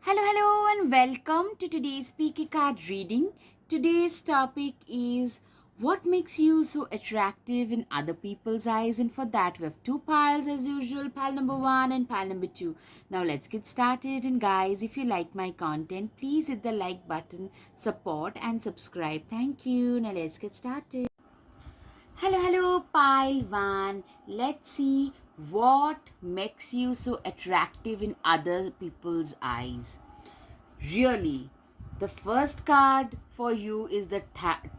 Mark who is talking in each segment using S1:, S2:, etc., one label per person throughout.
S1: Hello, and welcome to today's Speaker Card reading. Today's topic is what makes you so attractive in other people's eyes, and for that, we have two piles as usual, pile number one and pile number two. Now, let's get started. And, guys, if you like my content, please hit the like button, support, and subscribe. Thank you. Now, let's get started. Hello, pile one. Let's see what makes you so attractive in other people's eyes. Really, the first card for you is the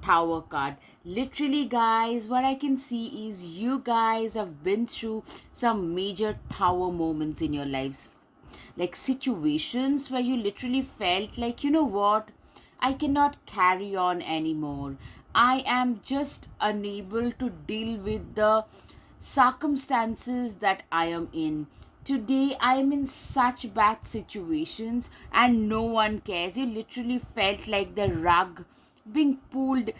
S1: tower card. Literally, guys, what I can see is you guys have been through some major tower moments in your lives, like situations where you literally felt like, you know what, I cannot carry on anymore. I am just unable to deal with the circumstances that I am in. Today, I am in such bad situations and no one cares. You literally felt like the rug being pulled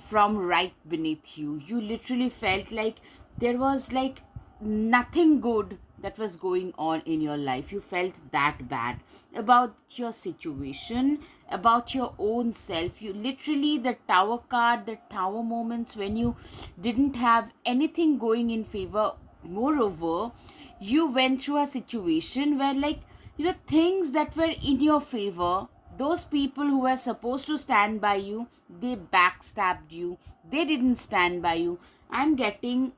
S1: from right beneath you. You literally felt like there was like nothing good that was going on in your life. You felt that bad about your situation, about your own self. You literally, the tower card, the tower moments when you didn't have anything going in favor. Moreover, you went through a situation where, like, things that were in your favor, those people who were supposed to stand by you, they backstabbed you, they didn't stand by you. I'm getting,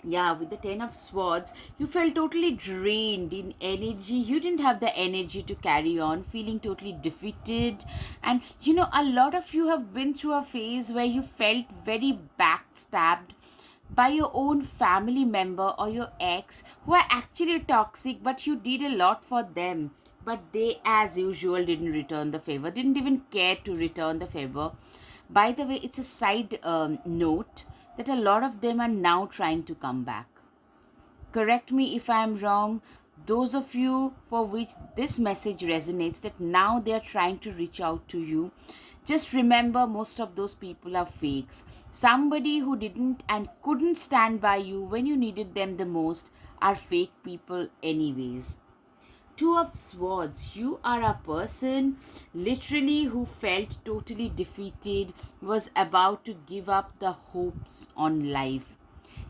S1: yeah, with the 10 of swords, you felt totally drained in energy. You didn't have the energy to carry on, feeling totally defeated. And a lot of you have been through a phase where you felt very backstabbed by your own family member or your ex, who are actually toxic, but you did a lot for them, but they, as usual, didn't return the favor, didn't even care to return the favor. By the way, it's a side note that a lot of them are now trying to come back. Correct me if I am wrong. Those of you for which this message resonates, that now they are trying to reach out to you, just remember, most of those people are fakes. Somebody who didn't and couldn't stand by you when you needed them the most are fake people anyways. Two of swords, you are a person literally who felt totally defeated, was about to give up the hopes on life.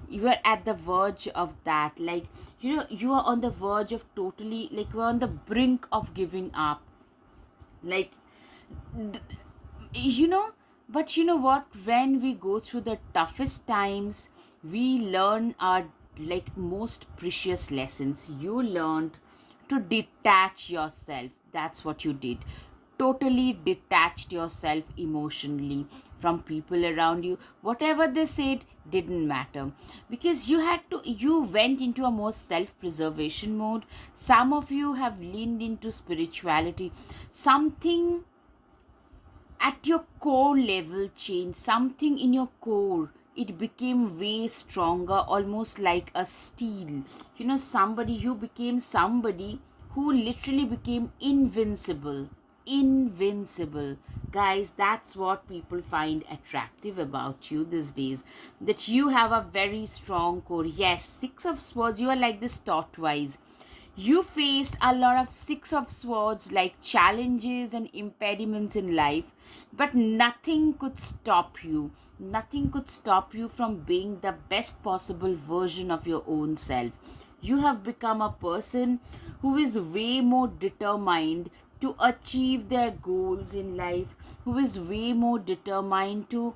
S1: You were at the verge of that, like, you are on the verge of totally, like, we're on the brink of giving up, like, d- you know but you know what, when we go through the toughest times, we learn our, like, most precious lessons. You learned to detach yourself. That's what you did. Totally detached yourself emotionally from people around you. Whatever they said didn't matter, because you went into a more self preservation mode. Some of you have leaned into spirituality. Something at your core level change, something in your core, it became way stronger, almost like a steel. Somebody, you became somebody who literally became invincible. Guys, that's what people find attractive about you these days, that you have a very strong core. Yes, six of swords, you are like this tortoise. You faced a lot of six of swords, like challenges and impediments in life, but nothing could stop you. Nothing could stop you from being the best possible version of your own self. You have become a person who is way more determined to achieve their goals in life, who is way more determined to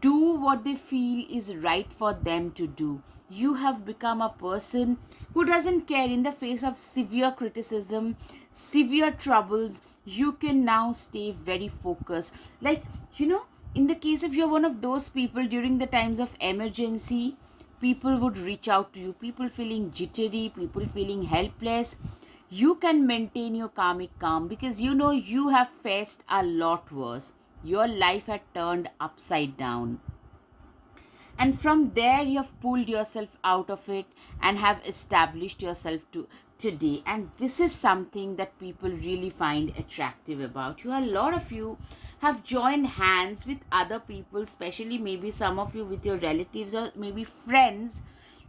S1: do what they feel is right for them to do. You have become a person who doesn't care in the face of severe criticism, severe troubles. You can now stay very focused. Like, in the case of you're one of those people during the times of emergency, people would reach out to you, people feeling jittery, people feeling helpless. You can maintain your karmic calm because you have faced a lot worse. Your life had turned upside down, and from there you have pulled yourself out of it and have established yourself to today. And this is something that people really find attractive about you. A lot of you have joined hands with other people, especially maybe some of you with your relatives or maybe friends,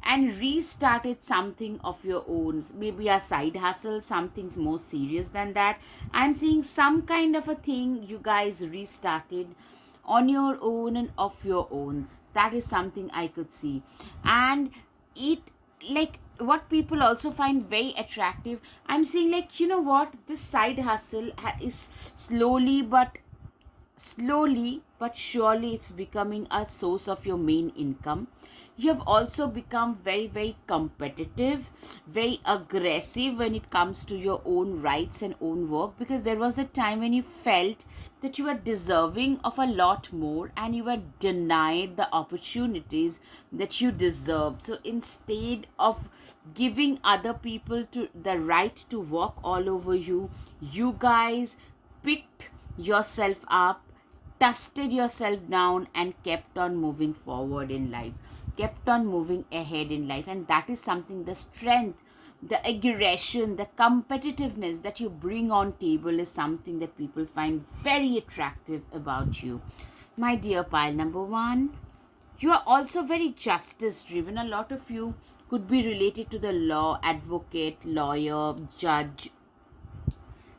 S1: and restarted something of your own, maybe a side hustle, something's more serious than that. I'm seeing some kind of a thing you guys restarted on your own and of your own. That is something I could see. And it, like, what people also find very attractive, I'm seeing, like, you know what, this side hustle is slowly but surely it's becoming a source of your main income. You have also become very, very competitive, very aggressive when it comes to your own rights and own work, because there was a time when you felt that you were deserving of a lot more and you were denied the opportunities that you deserved. So instead of giving other people to the right to walk all over you, you guys picked yourself up, dusted yourself down, and kept on moving forward in life, kept on moving ahead in life. And that is something, the strength, the aggression, the competitiveness that you bring on table is something that people find very attractive about you. My dear pile number one, you are also very justice driven. A lot of you could be related to the law, advocate, lawyer, judge,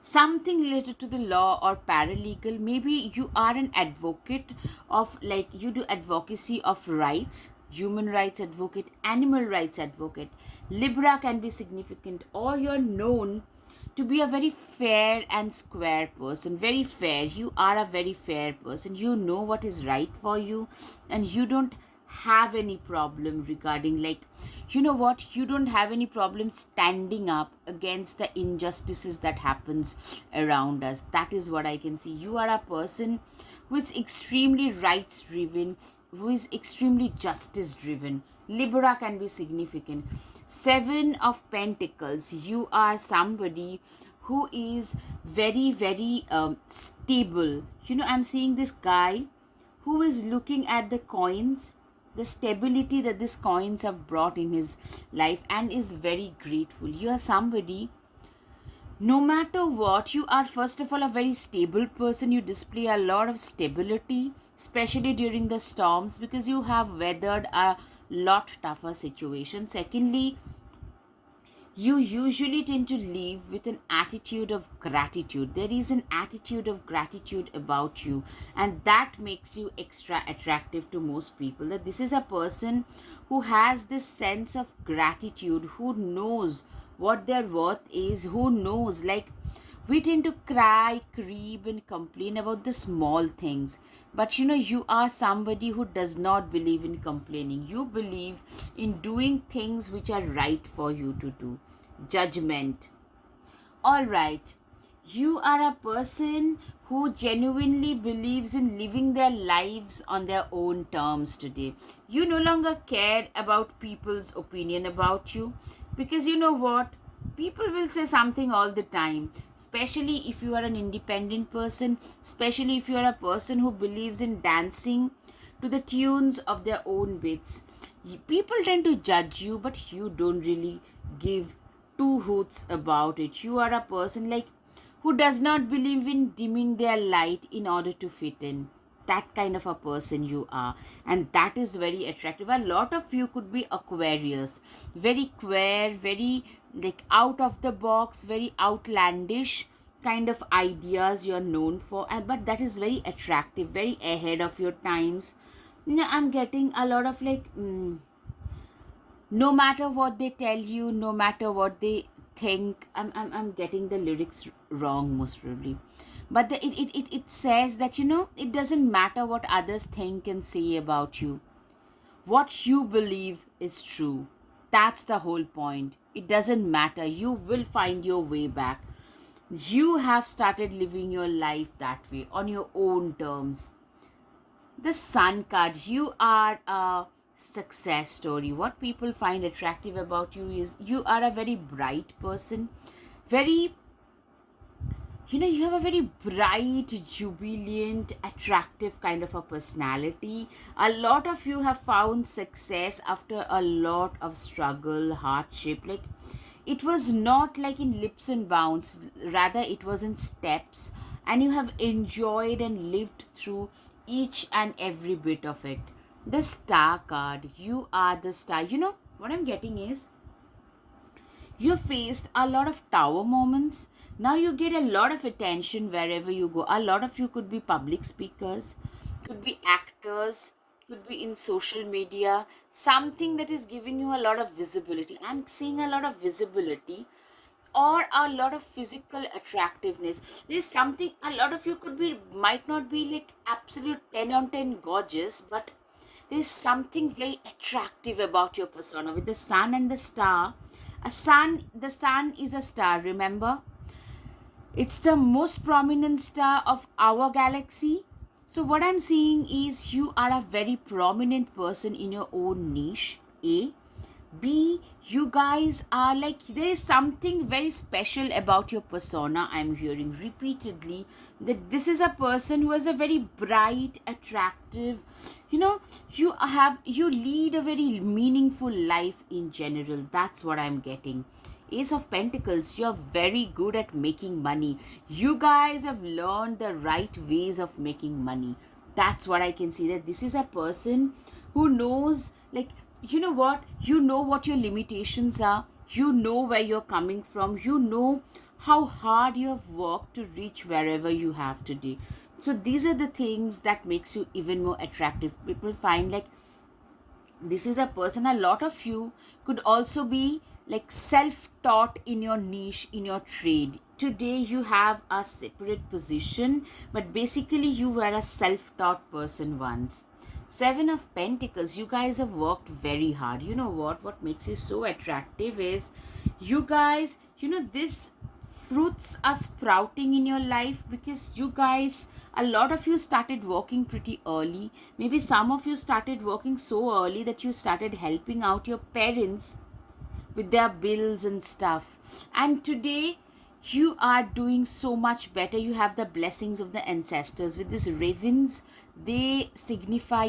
S1: something related to the law or paralegal. Maybe you are an advocate of, like, you do advocacy of rights, human rights advocate, animal rights advocate. Libra can be significant, or you're known to be a very fair and square person. Very fair, you are a very fair person. You know what is right for you, and you don't have any problem regarding, like, you know what, you don't have any problem standing up against the injustices that happens around us. That is what I can see. You are a person who is extremely rights driven, who is extremely justice driven. Libra can be significant. Seven of Pentacles, you are somebody who is very, very stable. I'm seeing this guy who is looking at the coins, the stability that these coins have brought in his life, and is very grateful. You are somebody, no matter what, you are first of all a very stable person. You display a lot of stability, especially during the storms, because you have weathered a lot tougher situation. Secondly, you usually tend to live with an attitude of gratitude. There is an attitude of gratitude about you, and that makes you extra attractive to most people. That this is a person who has this sense of gratitude, who knows what their worth is, who knows, like, we tend to cry, creep, and complain about the small things. But you are somebody who does not believe in complaining. You believe in doing things which are right for you to do. Judgment. All right. You are a person who genuinely believes in living their lives on their own terms today. You no longer care about people's opinion about you, because you know what? People will say something all the time, especially if you are an independent person, especially if you are a person who believes in dancing to the tunes of their own beats. People tend to judge you, but you don't really give two hoots about it. You are a person, like, who does not believe in dimming their light in order to fit in. That kind of a person you are, and that is very attractive. A lot of you could be Aquarius, very queer, very, like, out of the box, very outlandish kind of ideas you're known for, but that is very attractive, very ahead of your times. I'm getting a lot of, like, no matter what they tell you, no matter what they think. I'm getting the lyrics wrong most probably, but it says that, it doesn't matter what others think and say about you. What you believe is true. That's the whole point. It doesn't matter. You will find your way back. You have started living your life that way on your own terms. The Sun card, you are a success story. What people find attractive about you is you are a very bright person, very, you have a very bright, jubilant, attractive kind of a personality. A lot of you have found success after a lot of struggle, hardship. Like, it was not like in lips and bounds, rather it was in steps, and you have enjoyed and lived through each and every bit of it. The Star card, you are the star. What I'm getting is you faced a lot of tower moments. Now you get a lot of attention wherever you go. A lot of you could be public speakers, could be actors, could be in social media, something that is giving you a lot of visibility. I'm seeing a lot of visibility or a lot of physical attractiveness. There's something, a lot of you could be, might not be like absolute 10 on 10 gorgeous, but there's something very attractive about your persona with the sun and the star. The sun is a star, remember? It's the most prominent star of our galaxy. So what I'm seeing is you are a very prominent person in your own niche. A. B, you guys are like, there is something very special about your persona. I'm hearing repeatedly that this is a person who is a very bright, attractive, you lead a very meaningful life in general. That's what I'm getting. Ace of Pentacles, you're very good at making money. You guys have learned the right ways of making money. That's what I can see, that this is a person who knows, like, you know what your limitations are, you know where you're coming from, you know how hard you have worked to reach wherever you have today. So these are the things that makes you even more attractive. People find like this is a person, a lot of you could also be like self-taught in your niche, in your trade. Today you have a separate position, but basically you were a self-taught person once. Seven of Pentacles, you guys have worked very hard. You know what makes you so attractive is you guys, this fruits are sprouting in your life because you guys, a lot of you started working pretty early. Maybe some of you started working so early that you started helping out your parents with their bills and stuff, and today you are doing so much better. You have the blessings of the ancestors. With these ravens, they signify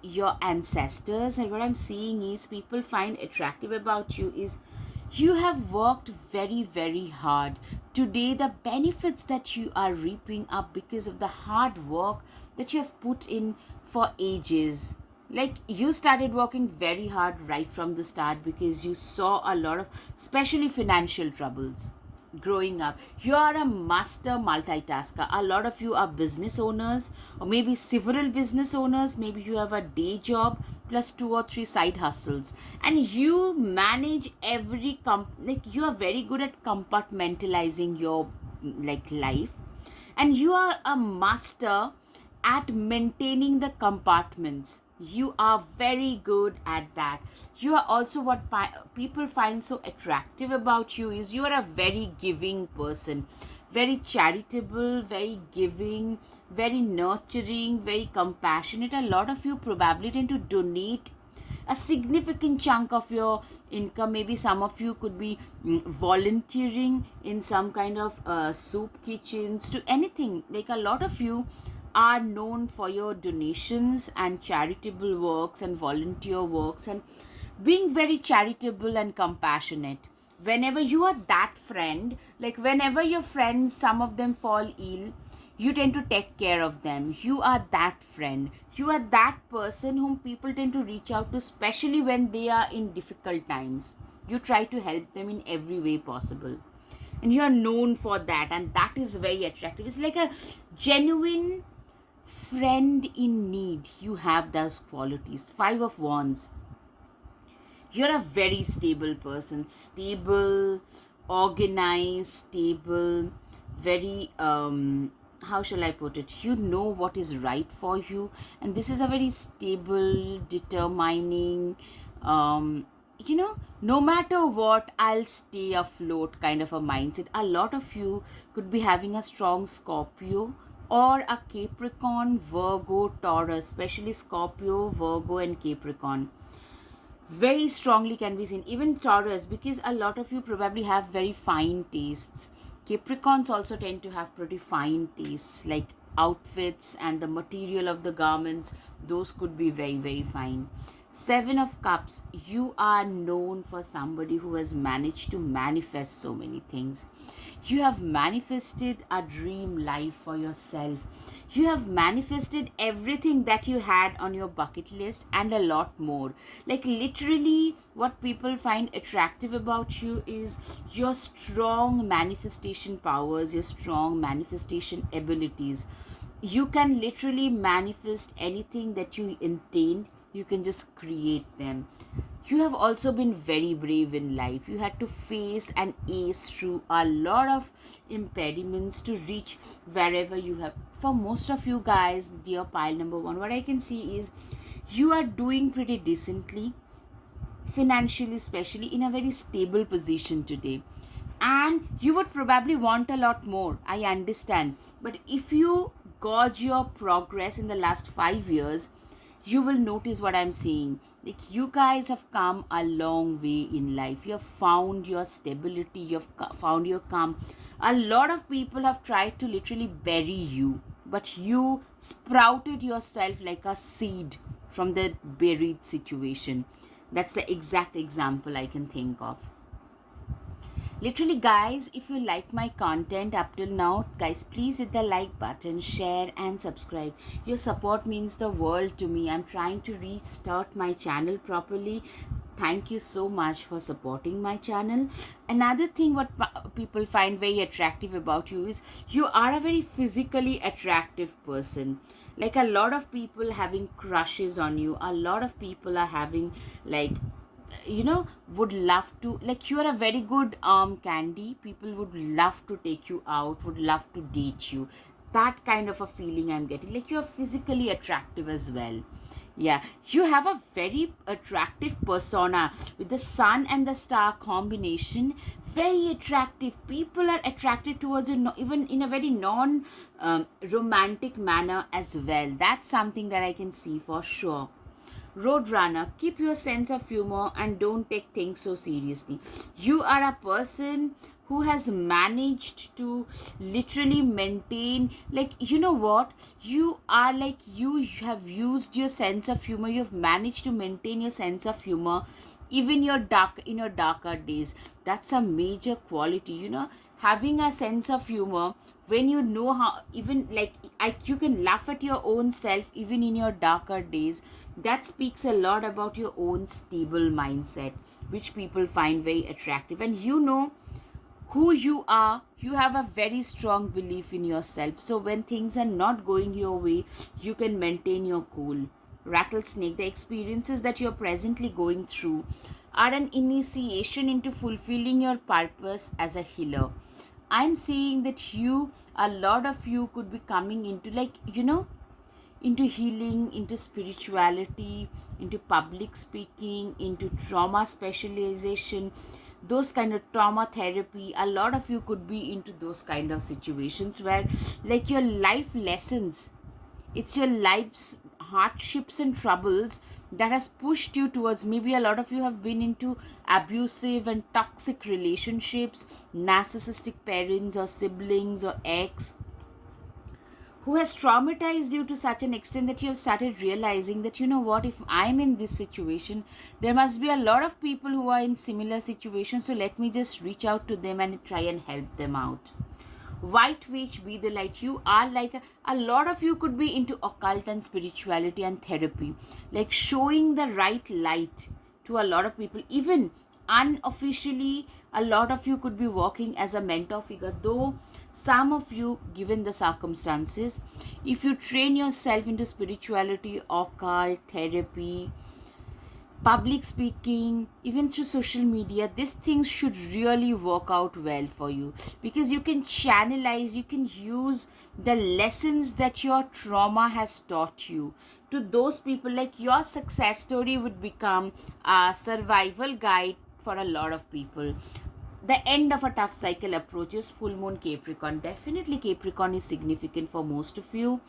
S1: your ancestors, and what I'm seeing is people find attractive about you is you have worked very, very hard. Today, the benefits that you are reaping are because of the hard work that you have put in for ages. Like you started working very hard right from the start because you saw a lot of, especially financial troubles growing up. You are a master multitasker. A lot of you are business owners, or maybe several business owners. Maybe you have a day job plus 2 or 3 side hustles, and you manage like you are very good at compartmentalizing your like life, and you are a master at maintaining the compartments. You are very good at that. You are also, what people find so attractive about you is you are a very giving person, very charitable, very giving, very nurturing, very compassionate. A lot of you probably tend to donate a significant chunk of your income. Maybe some of you could be volunteering in some kind of soup kitchens to anything. Like a lot of you are known for your donations and charitable works and volunteer works and being very charitable and compassionate. Whenever you are that friend, like whenever your friends, some of them fall ill, you tend to take care of them. You are that friend. You are that person whom people tend to reach out to, especially when they are in difficult times. You try to help them in every way possible, and you are known for that, and that is very attractive. It's like a genuine friend in need. You have those qualities. Five of Wands, you're a very stable person, stable, organized, stable, very how shall I put it, you know what is right for you, and this is a very stable, determining, no matter what, I'll stay afloat kind of a mindset. A lot of you could be having a strong Scorpio or a Capricorn, Virgo, Taurus, especially Scorpio, Virgo, and Capricorn very strongly can be seen. Even Taurus, because a lot of you probably have very fine tastes. Capricorns also tend to have pretty fine tastes, like outfits and the material of the garments, those could be very, very fine. Seven of Cups, you are known for somebody who has managed to manifest so many things. You have manifested a dream life for yourself. You have manifested everything that you had on your bucket list and a lot more. Like, literally, what people find attractive about you is your strong manifestation powers, your strong manifestation abilities. You can literally manifest anything that you intend. You can just create them. You have also been very brave in life. You had to face and ace through a lot of impediments to reach wherever you have. For most of you guys, dear pile number one, what I can see is you are doing pretty decently, financially, especially in a very stable position today. And you would probably want a lot more. I understand. But if you gauge your progress in the last 5 years, you will notice what I'm saying. Like, you guys have come a long way in life. You have found your stability, you have found your calm. A lot of people have tried to literally bury you, but you sprouted yourself like a seed from the buried situation. That's the exact example I can think of. Literally, guys, if you like my content up till now, guys, please hit the like button, share and subscribe. Your support means the world to me. I'm trying to restart my channel properly. Thank you so much for supporting my channel. Another thing what people find very attractive about you is you are a very physically attractive person. Like, a lot of people having crushes on you, a lot of people are having, like, would love to, like, you are a very good candy. People would love to take you out, would love to date you. That kind of a feeling I'm getting. Like, you're physically attractive as well. Yeah, you have a very attractive persona with the sun and the star combination. Very attractive. People are attracted towards you, even in a very non romantic manner as well. That's something that I can see for sure. Roadrunner, keep your sense of humor and don't take things so seriously. You are a person who has managed to literally maintain, like, you know what? You are like, you have used your sense of humor, you have managed to maintain your sense of humor even in your darker days. That's a major quality, having a sense of humor when you know how, even like, you can laugh at your own self even in your darker days. That speaks a lot about your own stable mindset, which people find very attractive. And you know who you are, you have a very strong belief in yourself. So when things are not going your way, you can maintain your cool. Rattlesnake, the experiences that you're presently going through are an initiation into fulfilling your purpose as a healer. I'm saying that a lot of you could be coming into, like, into healing, into spirituality, into public speaking, into trauma specialization, those kind of trauma therapy. A lot of you could be into those kind of situations where, like, your life lessons, it's your life's hardships and troubles that has pushed you towards. Maybe a lot of you have been into abusive and toxic relationships, narcissistic parents or siblings or ex, who has traumatized you to such an extent that you have started realizing that, you know what, if I'm in this situation, there must be a lot of people who are in similar situations, so let me just reach out to them and try and help them out. White witch, be the light. You are like a lot of you could be into occult and spirituality and therapy, like showing the right light to a lot of people. Even unofficially, a lot of you could be working as a mentor figure, though some of you, given the circumstances, if you train yourself into spirituality, occult, therapy, public speaking, even through social media, these things should really work out well for you, because you can channelize, you can use the lessons that your trauma has taught you to those people. Like, your success story would become a survival guide for a lot of people. The end of a tough cycle approaches. Full moon Capricorn, definitely Capricorn is significant for most of you.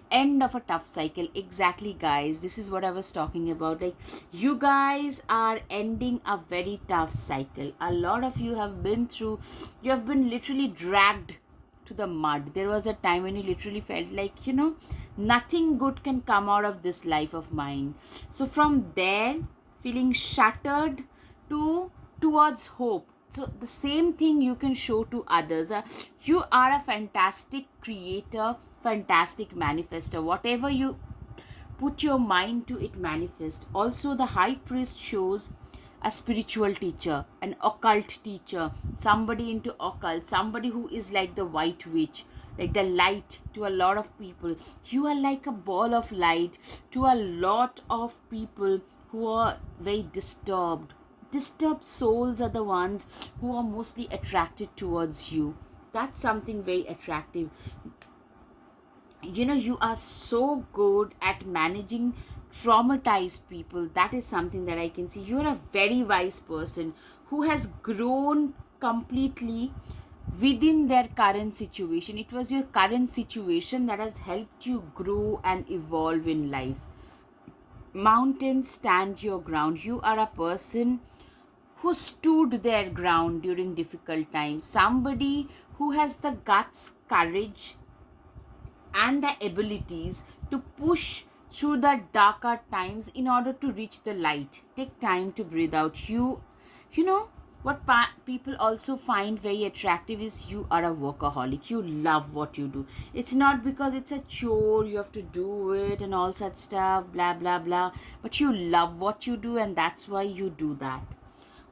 S1: End of a tough cycle, exactly, guys, this is what I was talking about. Like, you guys are ending a very tough cycle. A lot of you have been through, you have been literally dragged to the mud. There was a time when you literally felt like, nothing good can come out of this life of mine. So from there, feeling shattered to towards hope. So the same thing you can show to others. You are a fantastic creator, fantastic manifester. Whatever you put your mind to, it manifest. Also, the high priest shows a spiritual teacher, an occult teacher, somebody into occult, somebody who is like the white witch, like the light to a lot of people. You are like a ball of light to a lot of people who are very disturbed. Disturbed souls are the ones who are mostly attracted towards you. That's something very attractive. You are so good at managing traumatized people. That is something that I can see. You're a very wise person who has grown completely within their current situation. It was your current situation that has helped you grow and evolve in life. Mountains stand your ground. You are a person who stood their ground during difficult times. Somebody who has the guts, courage, and the abilities to push through the darker times in order to reach the light. Take time to breathe out. You know what people also find very attractive is you are a workaholic. You love what you do. It's not because it's a chore, you have to do it and all such stuff, blah blah blah, but you love what you do, and that's why you do that.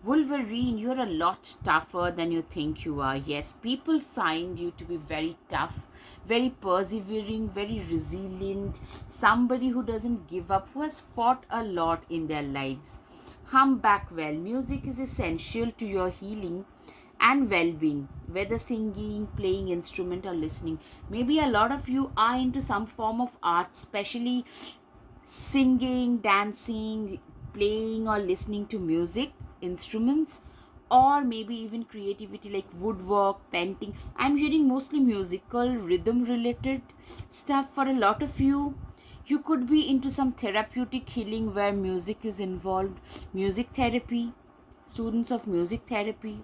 S1: Wolverine, you're a lot tougher than you think you are. Yes, people find you to be very tough, very persevering, very resilient, somebody who doesn't give up, who has fought a lot in their lives. Hum back well. Music is essential to your healing and well-being, whether singing, playing instrument, or listening. Maybe a lot of you are into some form of art, especially singing, dancing, playing, or listening to music instruments, or maybe even creativity like woodwork, painting. I'm hearing mostly musical, rhythm related stuff. For a lot of you, you could be into some therapeutic healing where music is involved, music therapy, students of music therapy.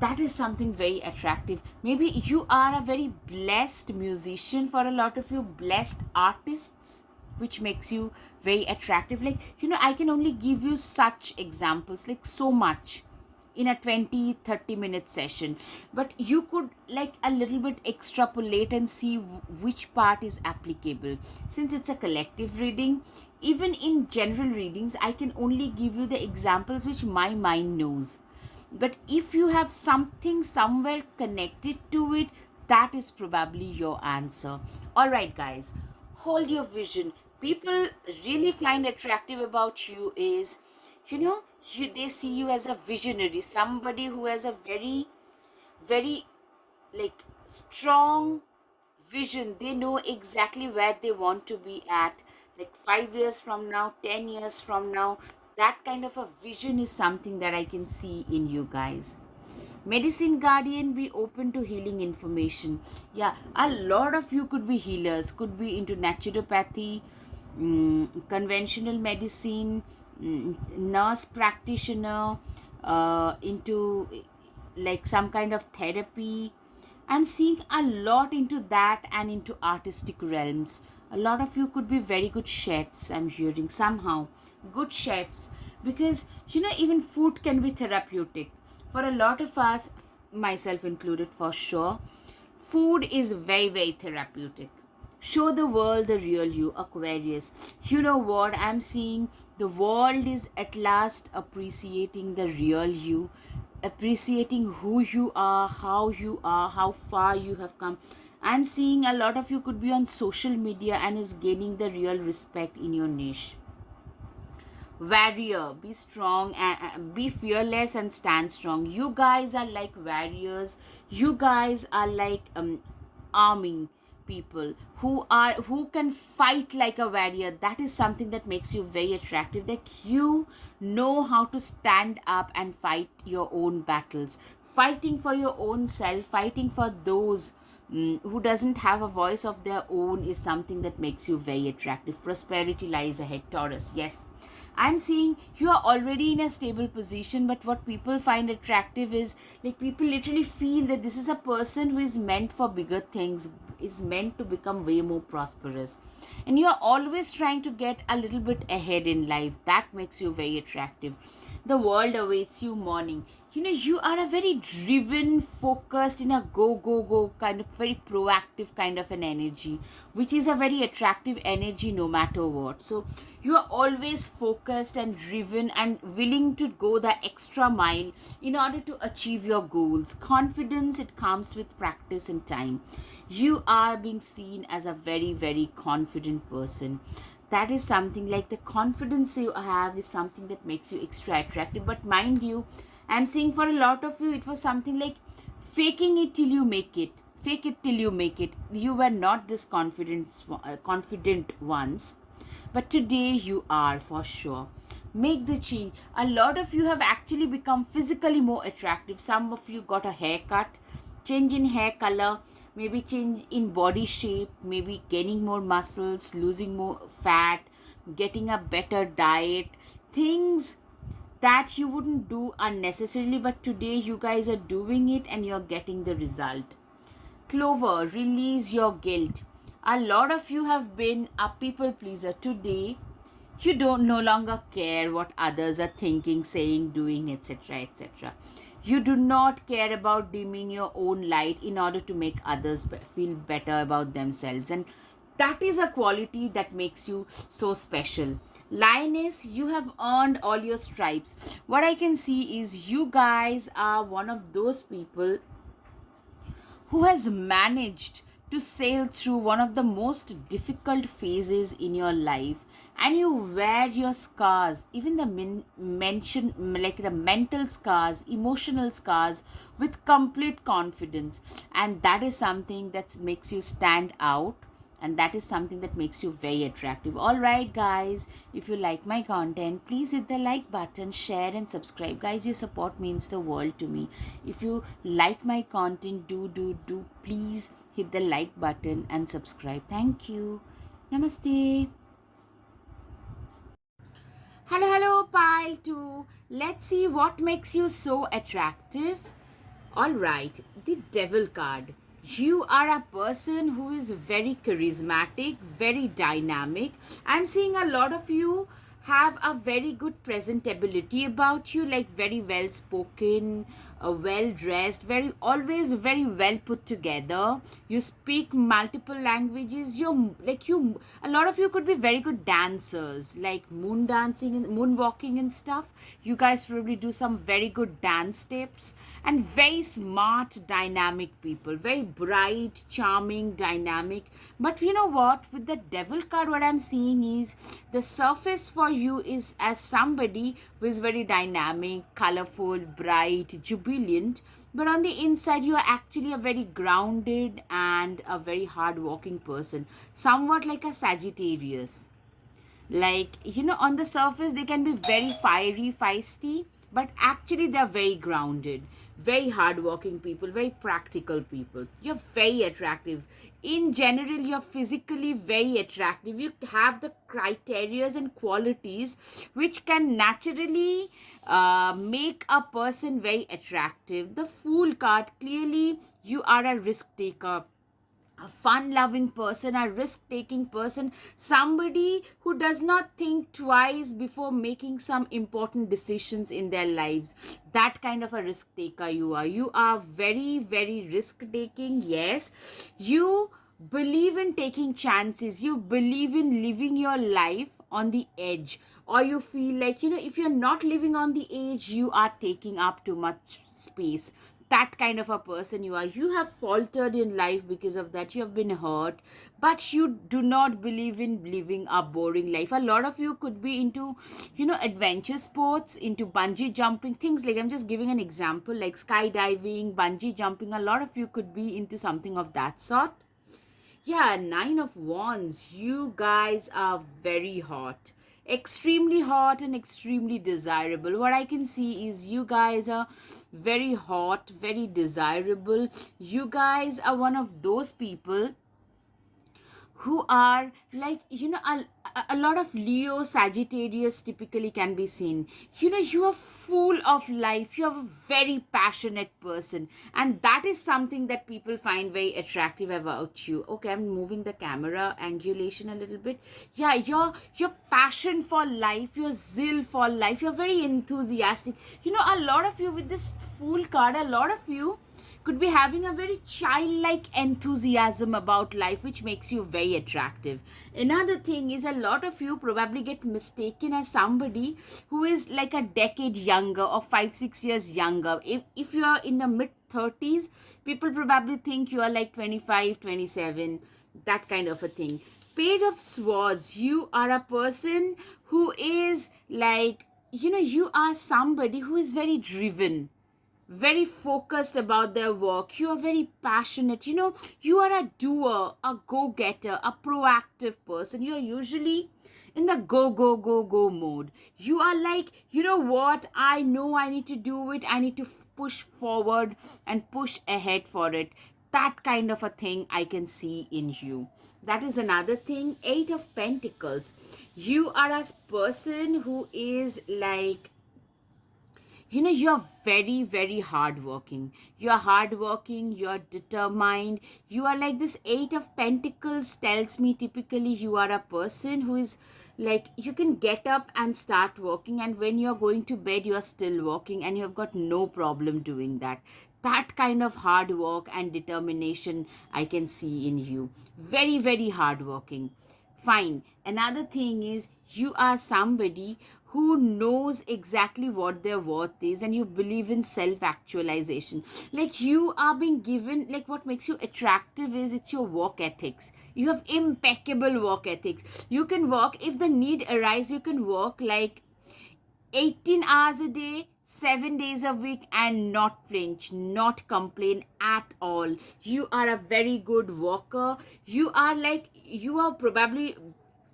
S1: That is something very attractive. Maybe you are a very blessed musician. For a lot of you, blessed artists, which makes you very attractive. Like, I can only give you such examples, like so much in a 20-30 minute session, but you could like a little bit extrapolate and see which part is applicable. Since it's a collective reading, even in general readings, I can only give you the examples which my mind knows. But if you have something somewhere connected to it, that is probably your answer. All right, guys, hold your vision. People really find attractive about you is, they see you as a visionary, somebody who has a very, very like strong vision. They know exactly where they want to be at, like 5 years from now, 10 years from now. That kind of a vision is something that I can see in you guys. Medicine guardian, be open to healing information. Yeah, a lot of you could be healers, could be into naturopathy, conventional medicine, nurse practitioner, into like some kind of therapy. I'm seeing a lot into that and into artistic realms. A lot of you could be very good chefs, I'm hearing somehow. Good chefs. Because, even food can be therapeutic. For a lot of us, myself included for sure, food is very, very therapeutic. Show the world the real you, Aquarius. You know what? I'm seeing the world is at last appreciating the real you, appreciating who you are, how far you have come. I'm seeing a lot of you could be on social media and is gaining the real respect in your niche. Warrior, be strong and be fearless and stand strong. You guys are like warriors. You guys are like arming people who can fight like a warrior. That is something that makes you very attractive. Like, you know how to stand up and fight your own battles, fighting for your own self, fighting for those who doesn't have a voice of their own, is something that makes you very attractive. Prosperity lies ahead, Taurus. Yes, I'm seeing you are already in a stable position, but what people find attractive is like people literally feel that this is a person who is meant for bigger things, is meant to become way more prosperous. And you are always trying to get a little bit ahead in life. That makes you very attractive. The world awaits you morning. You are a very driven, focused, in a go go go kind of very proactive kind of an energy, which is a very attractive energy no matter what. So you are always focused and driven and willing to go the extra mile in order to achieve your goals. Confidence, it comes with practice and time. You are being seen as a very very confident person. That is something, like the confidence you have is something that makes you extra attractive. But mind you, I'm saying for a lot of you it was something like faking it till you make it. Fake it till you make it. You were not this confident once, but today you are for sure. Make the change. A lot of you have actually become physically more attractive. Some of you got a haircut, change in hair color, maybe change in body shape, maybe gaining more muscles, losing more fat, getting a better diet, things that you wouldn't do unnecessarily, but today you guys are doing it and you're getting the result. Clover, release your guilt. A lot of you have been a people pleaser. Today you don't no longer care what others are thinking, saying, doing, etc., etc. You do not care about dimming your own light in order to make others feel better about themselves, and that is a quality that makes you so special. Lioness, you have earned all your stripes. What I can see is you guys are one of those people who has managed to sail through one of the most difficult phases in your life, and you wear your scars, even the mention like the mental scars, emotional scars, with complete confidence. And that is something that makes you stand out, and that is something that makes you very attractive. All right guys, if you like my content, please hit the like button, share and subscribe. Guys, your support means the world to me. If you like my content, do please hit the like button and subscribe. Thank you. Namaste. Hello pile 2. Let's see what makes you so attractive. All right, the devil card. You are a person who is very charismatic, very dynamic. I'm seeing a lot of you have a very good presentability about you, like very well spoken, well dressed, very always very well put together. You speak multiple languages. A lot of you could be very good dancers, like moon dancing and moonwalking and stuff. You guys probably do some very good dance steps, and very smart, dynamic people, very bright, charming, dynamic. But you know what? With the devil card, what I'm seeing is the surface for you is as somebody who is very dynamic, colorful, bright, jubilant. But on the inside, you are actually a very grounded and a very hardworking person, somewhat like a Sagittarius. Like, on the surface they can be very fiery, feisty, but actually they're very grounded, very hardworking people, very practical people. You're very attractive. In general, you're physically very attractive. You have the criterias and qualities which can naturally make a person very attractive. The Fool card, clearly you are a risk taker, a fun loving person, a risk taking person, somebody who does not think twice before making some important decisions in their lives. That kind of a risk taker you are. You are very, very risk taking. Yes, you believe in taking chances, you believe in living your life on the edge, or you feel like, if you're not living on the edge, you are taking up too much space. That kind of a person you are. You have faltered in life because of that. You have been hurt, but you do not believe in living a boring life. A lot of you could be into, adventure sports, into bungee jumping, things like, I'm just giving an example, like skydiving, bungee jumping. A lot of you could be into something of that sort. Yeah, Nine of Wands. You guys are very hot. Extremely hot and extremely desirable. What I can see is you guys are very hot, very desirable. You guys are one of those people who are like, a lot of Leo Sagittarius typically can be seen. You are full of life, you are a very passionate person, and that is something that people find very attractive about you. Okay, I'm moving the camera angulation a little bit. Yeah, your passion for life, your zeal for life, you're very enthusiastic. A lot of you with this Fool card, a lot of you could be having a very childlike enthusiasm about life, which makes you very attractive. Another thing is, a lot of you probably get mistaken as somebody who is like a decade younger or 5 6 years younger. If you are in the mid 30s, people probably think you are like 25 27, that kind of a thing. Page of Swords, you are a person who is like, you are somebody who is very driven, very focused about their work. You are very passionate. You are a doer, a go-getter, a proactive person. You are usually in the go, go, go, go mode. You are like, what? I know I need to do it. I need to push forward and push ahead for it. That kind of a thing I can see in you. That is another thing. Eight of Pentacles. You are a person who is like, you're very very hardworking. You're determined. You are like, this Eight of Pentacles tells me typically you are a person who is like, you can get up and start working, and when you're going to bed you are still working, and you have got no problem doing that. That kind of hard work and determination I can see in you. Very very hardworking. Fine. Another thing is, you are somebody who knows exactly what their worth is, and you believe in self actualization. Like, you are being given, like, what makes you attractive is it's your work ethics. You have impeccable work ethics. You can work, if the need arises, you can work like 18 hours a day, 7 days a week, and not flinch, not complain at all. You are a very good worker. You are probably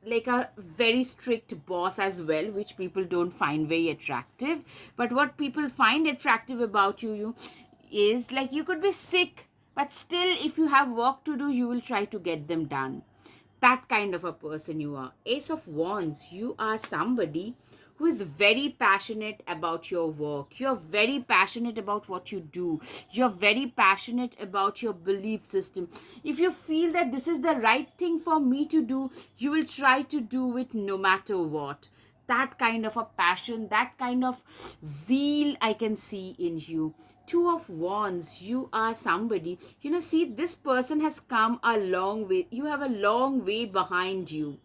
S1: like a very strict boss as well, which people don't find very attractive. But what people find attractive about you is like, you could be sick, but still, if you have work to do, you will try to get them done. That kind of a person you are. Ace of Wands, you are somebody who is very passionate about your work. You're very passionate about what you do. You're very passionate about your belief system. If you feel that this is the right thing for me to do, you will try to do it no matter what. That kind of a passion, that kind of zeal I can see in you. Two of Wands, you are somebody, see, this person has come a long way. You have a long way behind you.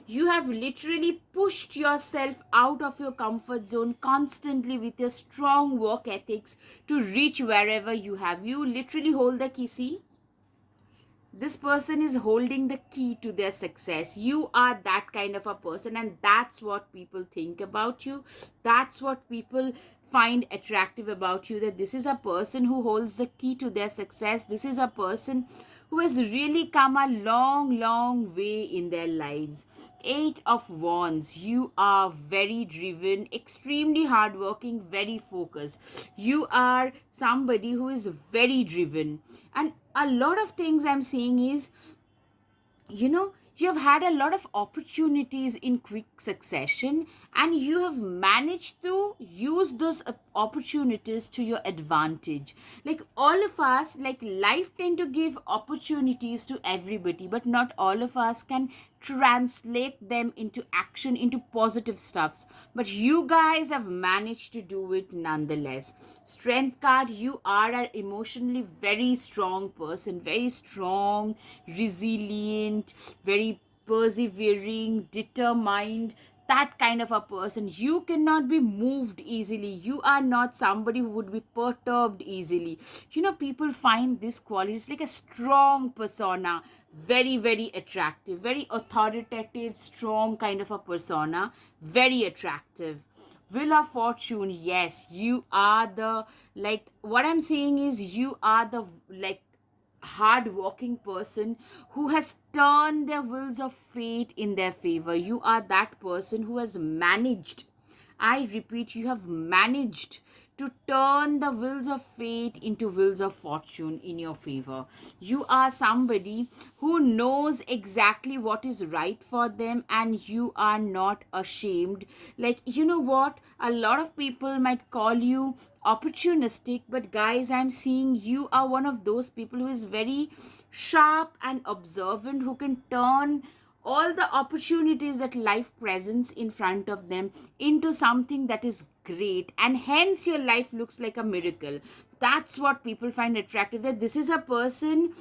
S1: You have literally pushed yourself out of your comfort zone constantly with your strong work ethics to reach wherever you have. You literally hold the key. See, this person is holding the key to their success. You are that kind of a person, and that's what people think about you. That's what people find attractive about you, that this is a person who holds the key to their success. This is a person who has really come a long long way in their lives. Eight of Wands, you are very driven, extremely hardworking, very focused. You are somebody who is very driven, and a lot of things I'm seeing is, you have had a lot of opportunities in quick succession, and you have managed to use those opportunities to your advantage. Like, all of us, like, life tend to give opportunities to everybody, but not all of us can translate them into action, into positive stuffs. But you guys have managed to do it nonetheless. Strength card, you are an emotionally very strong person, very strong, resilient, very persevering, determined, that kind of a person. You cannot be moved easily. You are not somebody who would be perturbed easily. People find this quality, it's like a strong persona, very very attractive, very authoritative, strong kind of a persona, very attractive. Wheel of Fortune, yes, you are the, like, what I'm saying is, you are the, like, hard working person who has turned their wheels of fate in their favor. You are that person who has managed, I repeat, you have managed to turn the wheels of fate into wheels of fortune in your favor. You are somebody who knows exactly what is right for them, and you are not ashamed. Like, you know what? A lot of people might call you opportunistic, but guys, I'm seeing you are one of those people who is very sharp and observant, who can turn all the opportunities that life presents in front of them into something that is great, and hence your life looks like a miracle. That's what people find attractive, that this is a person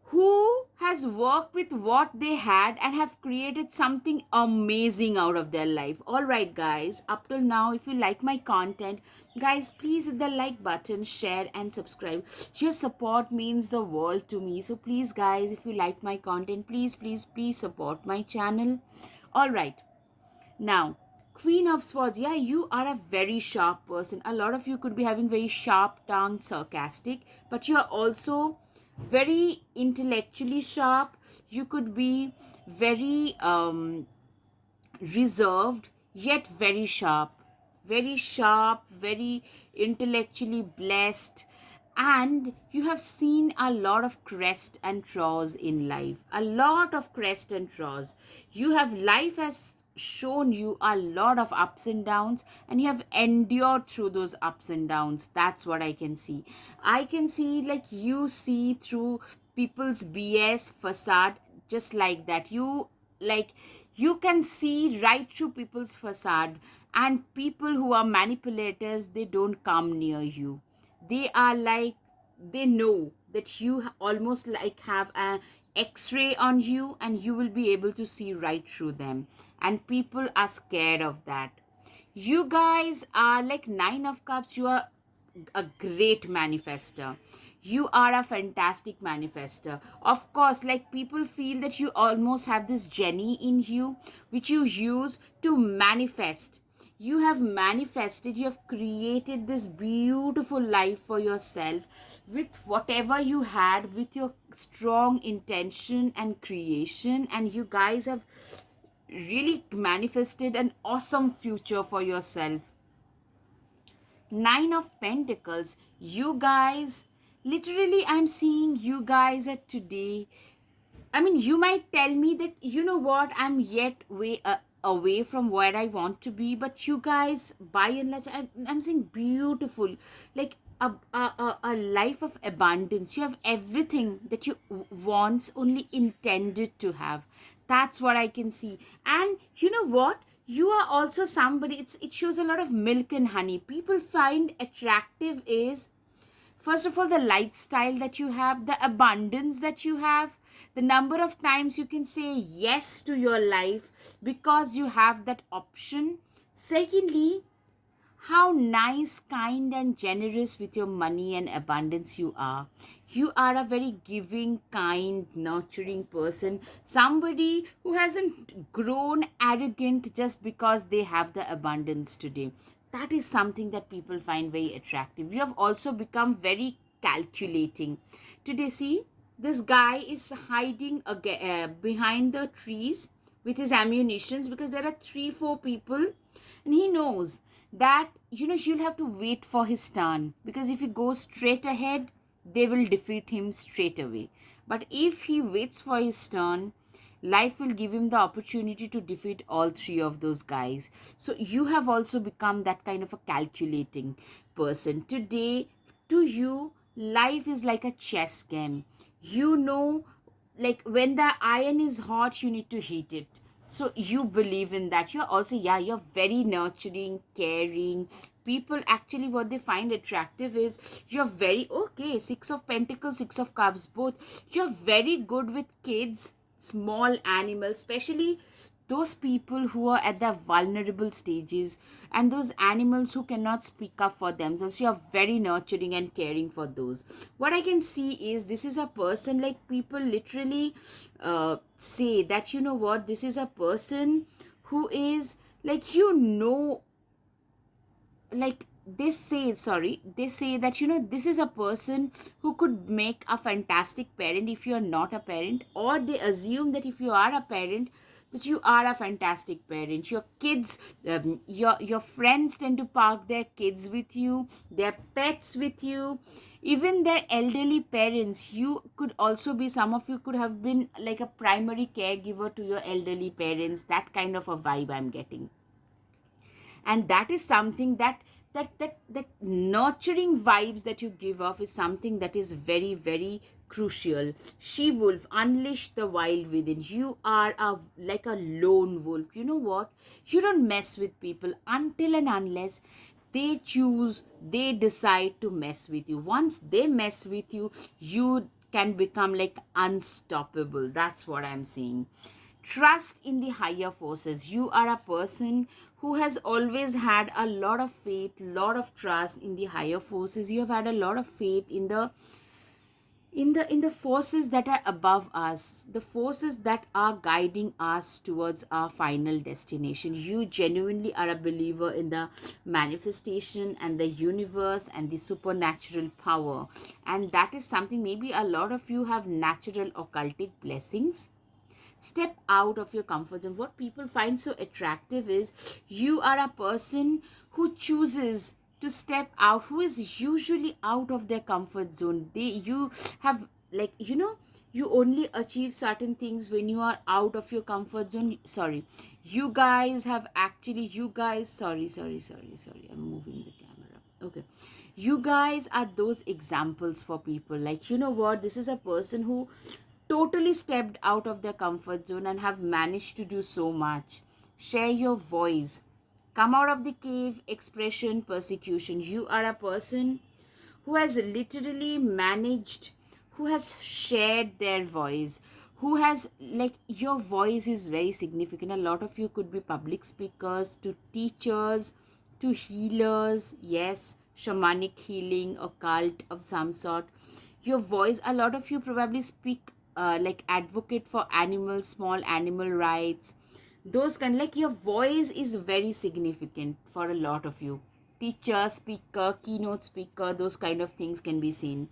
S1: who has worked with what they had and have created something amazing out of their life. All right, guys, up till now, if you like my content, guys, please hit the like button, share, and subscribe. Your support means the world to me. So please, guys, if you like my content, please support my channel. All right, now, Queen of Swords, yeah, you are a very sharp person. A lot of you could be having very sharp tongue, sarcastic, but you are also very intellectually sharp. You could be very reserved, yet very sharp, very intellectually blessed. And you have seen a lot of crest and troughs in life, a lot of crest and troughs. You have, life has shown you a lot of ups and downs, and you have endured through those ups and downs. That's what I can see. I can see, like, you see through people's BS facade, just like that. Like, you can see right through people's facade, and people who are manipulators, they don't come near you. They are like, they know that you almost like have a x-ray on you, and you will be able to see right through them, and people are scared of that. You guys are like Nine of Cups. You are a great manifester. You are a fantastic manifester. Of course, like, people feel that you almost have this Jenny in you, which you use to manifest. You have manifested, you have created this beautiful life for yourself with whatever you had, with your strong intention and creation, and you guys have really manifested an awesome future for yourself. Nine of Pentacles, you guys, literally, I'm seeing you guys at today. I mean, you might tell me that, you know what, I'm yet way away from where I want to be, but you guys, by and large, I'm saying beautiful, like a life of abundance. You have everything that you once only intended to have. That's what I can see. And you know what? You are also somebody, it shows a lot of milk and honey. People find attractive is, first of all, the lifestyle that you have, the abundance that you have, the number of times you can say yes to your life because you have that option. Secondly, how nice, kind, and generous with your money and abundance you are. You are a very giving, kind, nurturing person. Somebody who hasn't grown arrogant just because they have the abundance today. That is something that people find very attractive. You have also become very calculating. Today, see, this guy is hiding behind the trees with his ammunitions, because there are 3 4 people, and he knows that, he'll have to wait for his turn, because if he goes straight ahead, they will defeat him straight away. But if he waits for his turn, life will give him the opportunity to defeat all 3 of those guys. So you have also become that kind of a calculating person today. To you, life is like a chess game. you know like, when the iron is hot, you need to heat it. So you believe in that. You're also, yeah, you're very nurturing, caring. People actually, what they find attractive is, you're very, okay, 6 of Pentacles, 6 of Cups, both. You're very good with kids, small animals, especially those people who are at the vulnerable stages, and those animals who cannot speak up for themselves. You are very nurturing and caring for those. What I can see is, this is a person, like, people literally say that, you know what, this is a person who is like, like, they say that, this is a person who could make a fantastic parent if you're not a parent, or they assume that if you are a parent, that you are a fantastic parent. Your kids, your friends tend to park their kids with you, their pets with you, even their elderly parents. You could also be, some of you could have been like a primary caregiver to your elderly parents. That kind of a vibe I'm getting. And that is something that nurturing vibes that you give off is something that is very, very crucial. She wolf, unleash the wild within. You are like a lone wolf. You know what, you don't mess with people until and unless they decide to mess with you. Once they mess with you, you can become like unstoppable. That's what I'm saying. Trust in the higher forces. You are a person who has always had a lot of faith, lot of trust in the higher forces. You have had a lot of faith in the forces that are above us, the forces that are guiding us towards our final destination. You genuinely are a believer in the manifestation and the universe and the supernatural power. And that is something, maybe a lot of you have natural occultic blessings. Step out of your comfort zone. What people find so attractive is you are a person who chooses to step out, who is usually out of their comfort zone. You have, like, you only achieve certain things when you are out of your comfort zone. Sorry, you guys have actually, you guys, sorry, I'm moving the camera. Okay, you guys are those examples for people. Like, you know what, this is a person who totally stepped out of their comfort zone and have managed to do so much. Share your voice. Come out of the cave, expression, persecution. You are a person who has literally managed, who has shared their voice, who has, like, your voice is very significant. A lot of you could be public speakers, to teachers, to healers, yes, shamanic healing, occult of some sort. Your voice, a lot of you probably speak, like, advocate for animals, small animal rights, those kind, like, your voice is very significant for a lot of you. Teacher, speaker, keynote speaker, those kind of things can be seen.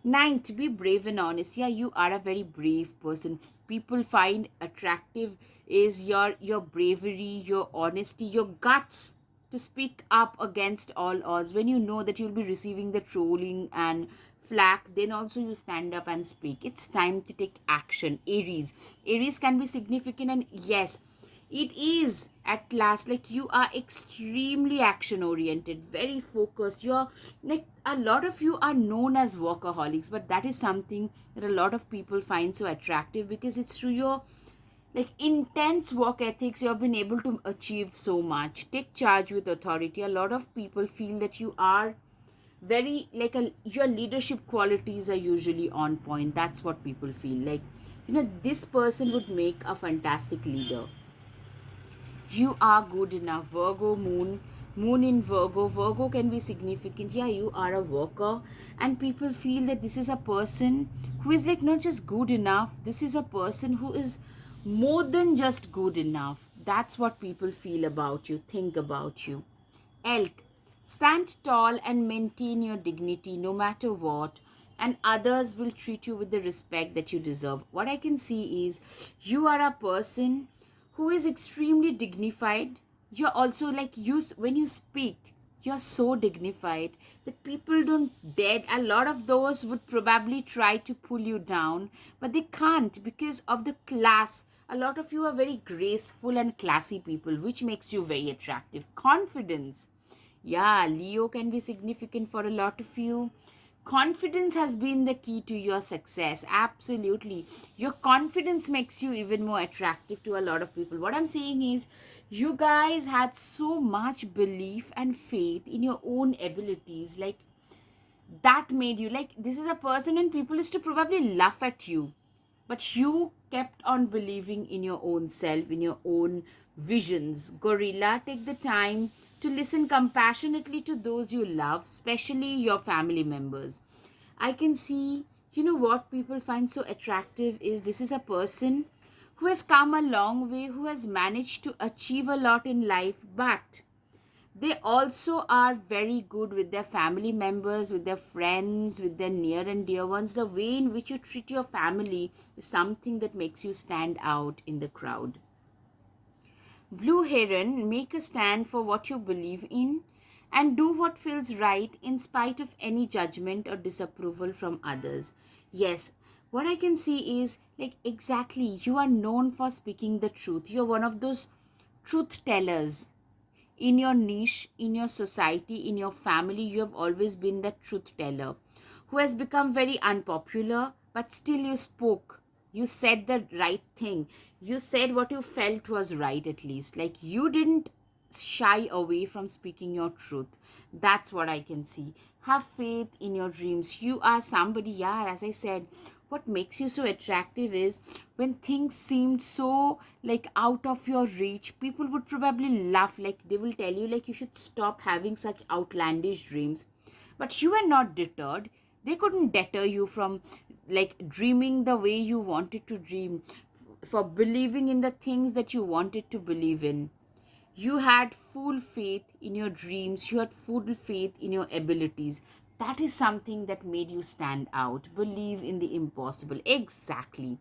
S1: Ninth, be brave and honest. Yeah, you are a very brave person. People find attractive is your bravery, your honesty, your guts to speak up against all odds. When you know that you'll be receiving the trolling and flack, then also you stand up and speak. It's time to take action. Aries can be significant, and yes, it is at last, like, you are extremely action oriented, very focused. You're like, a lot of you are known as workaholics, but that is something that a lot of people find so attractive, because it's through your, like, intense work ethics you have been able to achieve so much. Take charge with authority. A lot of people feel that you are very, like, your leadership qualities are usually on point. That's what people feel like. This person would make a fantastic leader. You are good enough. Virgo moon in Virgo. Virgo can be significant. Yeah, you are a worker, and people feel that this is a person who is, like, not just good enough. This is a person who is more than just good enough. That's what people feel about you, think about you. Elk, stand tall and maintain your dignity no matter what, and others will treat you with the respect that you deserve. What I can see is you are a person who is extremely dignified. You're also, like, when you speak, you're so dignified that people don't dare. A lot of those would probably try to pull you down, but they can't, because of the class. A lot of you are very graceful and classy people, which makes you very attractive. Confidence. Yeah, Leo can be significant for a lot of you. Confidence has been the key to your success. Absolutely. Your confidence makes you even more attractive to a lot of people. What I'm saying is, you guys had so much belief and faith in your own abilities. Like, that made you, like, this is a person, and people used to probably laugh at you, but you kept on believing in your own self, in your own visions. Gorilla, take the time to listen compassionately to those you love, especially your family members. I can see, what people find so attractive is, this is a person who has come a long way, who has managed to achieve a lot in life, but they also are very good with their family members, with their friends, with their near and dear ones. The way in which you treat your family is something that makes you stand out in the crowd. Blue Heron, make a stand for what you believe in and do what feels right in spite of any judgment or disapproval from others. Yes, what I can see is like exactly you are known for speaking the truth. You're one of those truth tellers in your niche, in your society, in your family. You have always been the truth teller who has become very unpopular, but still you spoke. You said the right thing. You said what you felt was right, at least. Like you didn't shy away from speaking your truth. That's what I can see. Have faith in your dreams. You are somebody, yeah, as I said, what makes you so attractive is when things seemed so like out of your reach, people would probably laugh, like they will tell you like you should stop having such outlandish dreams, but you were not deterred. They couldn't deter you from like dreaming the way you wanted to dream, for believing in the things that you wanted to believe in. You had full faith in your dreams, you had full faith in your abilities. That is something that made you stand out. Believe in the impossible. Exactly.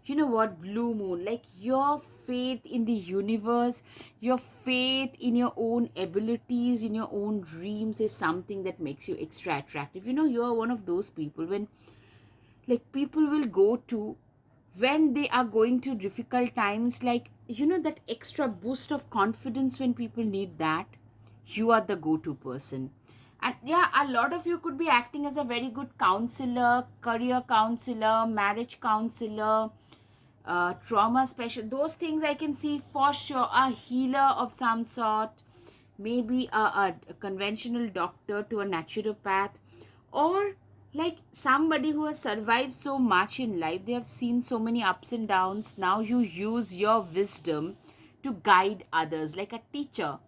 S1: You know what, Blue Moon, like your faith in the universe, your faith in your own abilities, in your own dreams is something that makes you extra attractive. You know, you are one of those people when like people will go to when they are going through difficult times, like you know that extra boost of confidence when people need that. You are the go-to person. And yeah, a lot of you could be acting as a very good counselor, career counselor, marriage counselor, trauma special, those things I can see for sure. A healer of some sort, maybe a conventional doctor to a naturopath, or like somebody who has survived so much in life. They have seen so many ups and downs. Now you use your wisdom to guide others, like a teacher.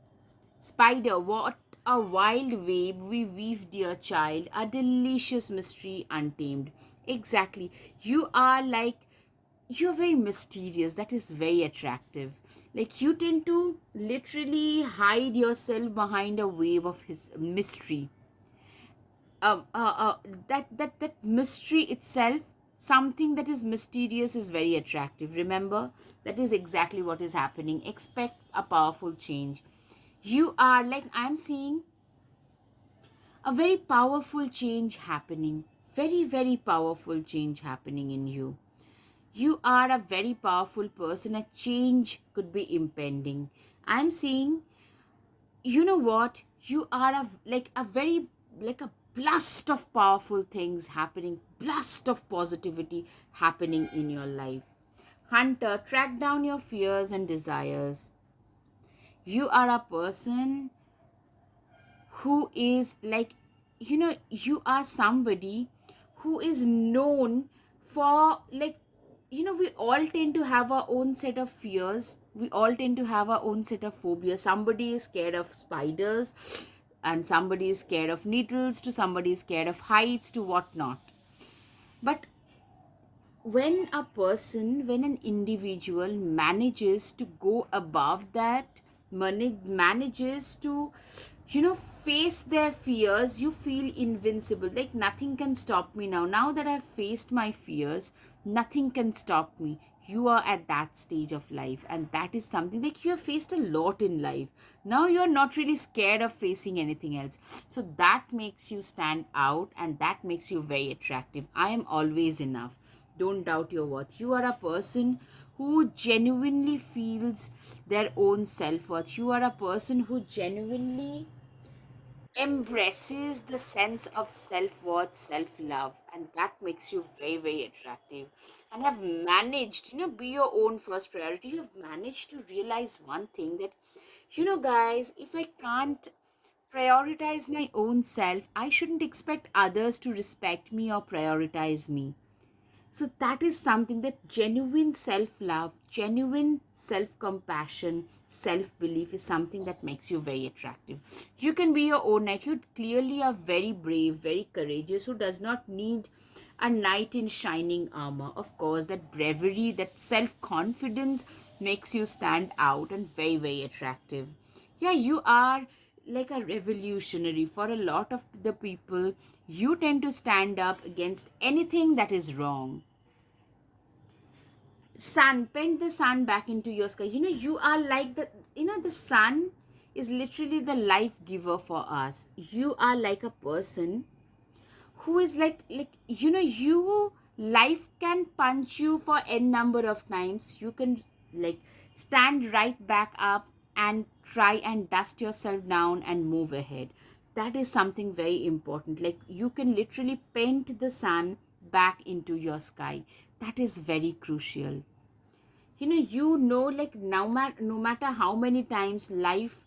S1: Spider, what a wild web we weave, dear child, a delicious mystery untamed. Exactly. You are like, you're very mysterious. That is very attractive. Like you tend to literally hide yourself behind a wave of his mystery. um, uh, uh, that mystery itself, something that is mysterious, is very attractive. Remember, that is exactly what is happening. Expect a powerful change. You are like, I'm seeing a very powerful change happening, very very powerful change happening in you. You are a very powerful person. A change could be impending. I'm seeing, you know what, you are a like a very like a blast of powerful things happening, blast of positivity happening in your life. Hunter, track down your fears and desires. You are a person who is like, you know, you are somebody who is known for like, you know, we all tend to have our own set of fears, we all tend to have our own set of phobias. Somebody is scared of spiders, and somebody is scared of needles, to somebody is scared of heights, to whatnot. But when an individual manages to go above that, manages to, you know, face their fears, you feel invincible. Like nothing can stop me now. Now that I've faced my fears, nothing can stop me. You are at that stage of life, and that is something like you have faced a lot in life. Now you're not really scared of facing anything else. So that makes you stand out, and that makes you very attractive. I am always enough. Don't doubt your worth. You are a person who genuinely feels their own self-worth. You are a person who genuinely embraces the sense of self-worth, self-love, and that makes you very very attractive. And have managed, you know, be your own first priority. You have managed to realize one thing, that you know guys, if I can't prioritize my own self, I shouldn't expect others to respect me or prioritize me. So that is something, that genuine self love, genuine self compassion, self belief is something that makes you very attractive. You can be your own knight. You clearly are very brave, very courageous, who does not need a knight in shining armor. Of course, that bravery, that self confidence makes you stand out and very, very attractive. Yeah, you are like a revolutionary for a lot of the people. You tend to stand up against anything that is wrong. Sun, paint the sun back into your sky. You are like the sun is literally the life giver for us. You are like a person who is you, life can punch you for n number of times. You can like stand right back up and try and dust yourself down and move ahead. That is something very important. Like, you can literally paint the sun back into your sky. That is very crucial. Like, no matter how many times life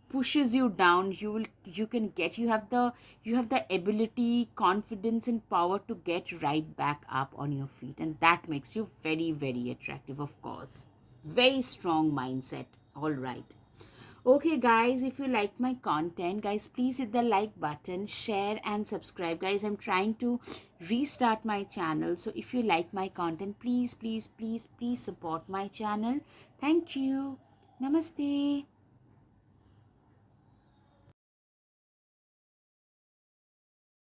S1: pushes you down, you have the ability, confidence and power to get right back up on your feet, and that makes you very, very attractive. Of course, very strong mindset. All right. Okay, guys, if you like my content, guys, please hit the like button, share, and subscribe. Guys, I'm trying to restart my channel. So, if you like my content, please, please, please, please support my channel. Thank you. Namaste.